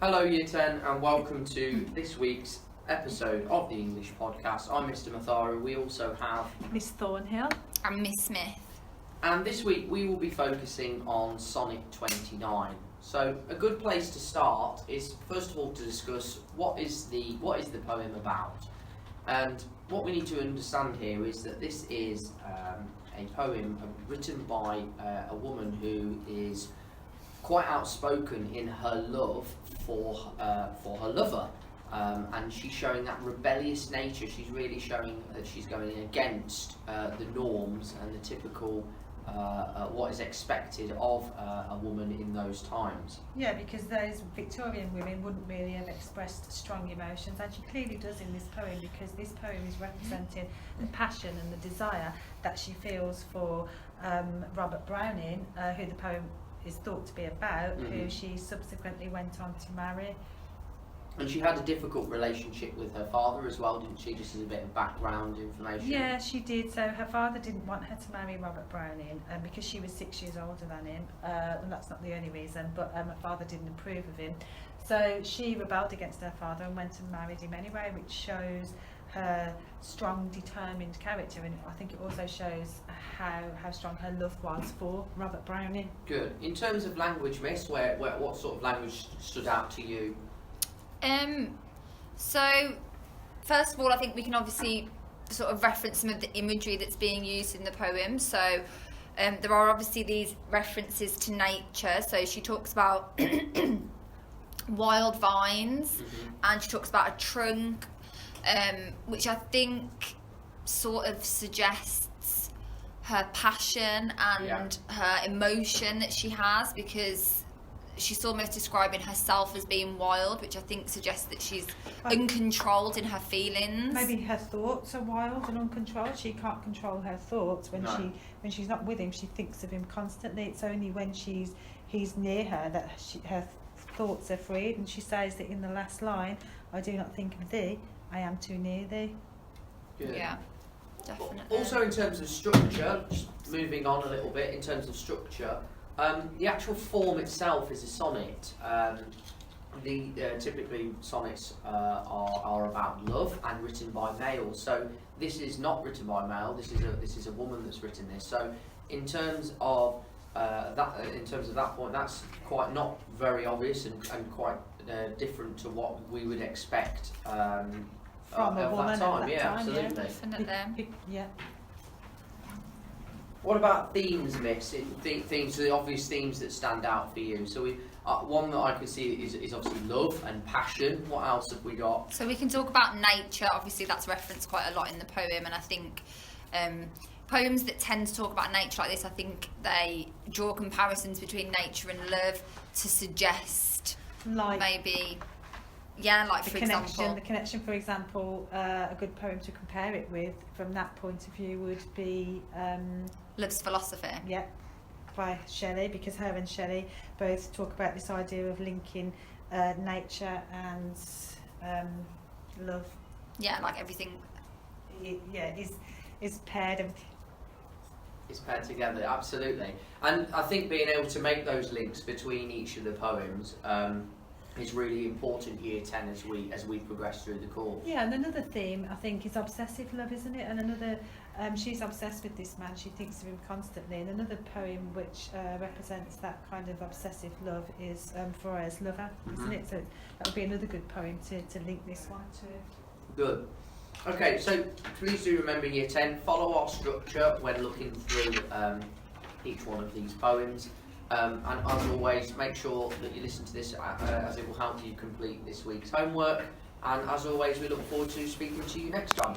Hello Year 10 and welcome to this week's episode of the English podcast. I'm Mr Matharu. We also have Miss Thornhill and Miss Smith. And this week we will be focusing on Sonnet 29. So a good place to start is first of all to discuss what is the poem about. And what we need to understand here is that this is a poem written by a woman who is quite outspoken in her love for her lover, and she's showing that rebellious nature. She's really showing that she's going against the norms and the typical what is expected of a woman in those times. Yeah, because those Victorian women wouldn't really have expressed strong emotions, and she clearly does in this poem, because this poem is representing the passion and the desire that she feels for Robert Browning, who the poem is thought to be about, who she subsequently went on to marry. And she had a difficult relationship with her father as well, didn't she? Just as a bit of background information. Yeah, she did. So her father didn't want her to marry Robert Browning because she was 6 years older than him, and that's not the only reason, but her father didn't approve of him. So she rebelled against her father and went and married him anyway, which shows her strong, determined character, and I think it also shows how strong her love was for Robert Browning. Good. In terms of language, Miss, what sort of language stood out to you? So first of all, I think we can obviously sort of reference some of the imagery that's being used in the poem. So there are obviously these references to nature. So she talks about wild vines, and she talks about a trunk, which I think sort of suggests her passion and her emotion that she has, because she's almost describing herself as being wild, which I think suggests that she's uncontrolled in her feelings. Maybe her thoughts are wild and uncontrolled. She can't control her thoughts when she's not with him. She thinks of him constantly. It's only when he's near her that her thoughts are freed. And she says that in the last line, "I do not think of thee, I am too near thee." Good. Yeah, definitely. Also in terms of structure, just moving on a little bit in terms of structure, the actual form itself is a sonnet. Typically sonnets are about love and written by males. So this is not written by a male. This is a woman that's written this. So in terms of that point, that's quite not very obvious and quite different to what we would expect from a woman that time. at that Yeah, time, absolutely. Definitely. Yeah. What about themes, Miss? Themes, the obvious themes that stand out for you. So we one that I can see is obviously love and passion. What else have we got? So we can talk about nature. Obviously, that's referenced quite a lot in the poem, and I think poems that tend to talk about nature like this, I think they draw comparisons between nature and love to suggest maybe. Yeah, like for example. The connection, for example, a good poem to compare it with from that point of view would be Love's Philosophy. Yeah, by Shelley, because her and Shelley both talk about this idea of linking nature and love. Yeah, like everything. Is paired. It's paired together, absolutely. And I think being able to make those links between each of the poems is really important year 10 as we progress through the course. Yeah, and another theme I think is obsessive love, isn't it? And another, she's obsessed with this man, she thinks of him constantly. And another poem which represents that kind of obsessive love is Thoreau's Lover, isn't it? So that would be another good poem to link this one to. Good. Okay, so please do remember year 10, follow our structure when looking through each one of these poems. And as always, make sure that you listen to this as it will help you complete this week's homework. And as always, we look forward to speaking to you next time.